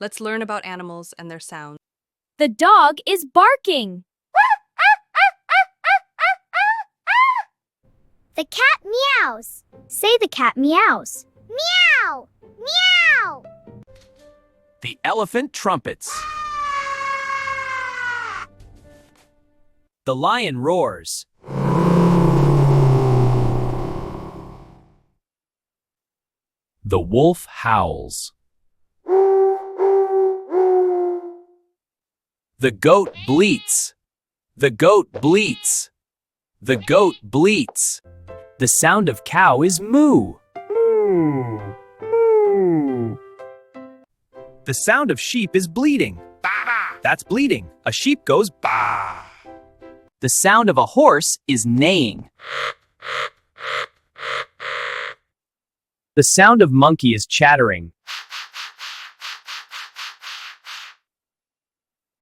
Let's learn about animals and their sounds. The dog is barking. The cat meows. Say the cat meows. Meow! Meow! The elephant trumpets. The lion roars. The wolf howls. The goat bleats. The goat bleats. The goat bleats. The sound of cow is moo. The sound of sheep is bleating. That's bleating. A sheep goes baa. The sound of a horse is neighing. The sound of monkey is chattering.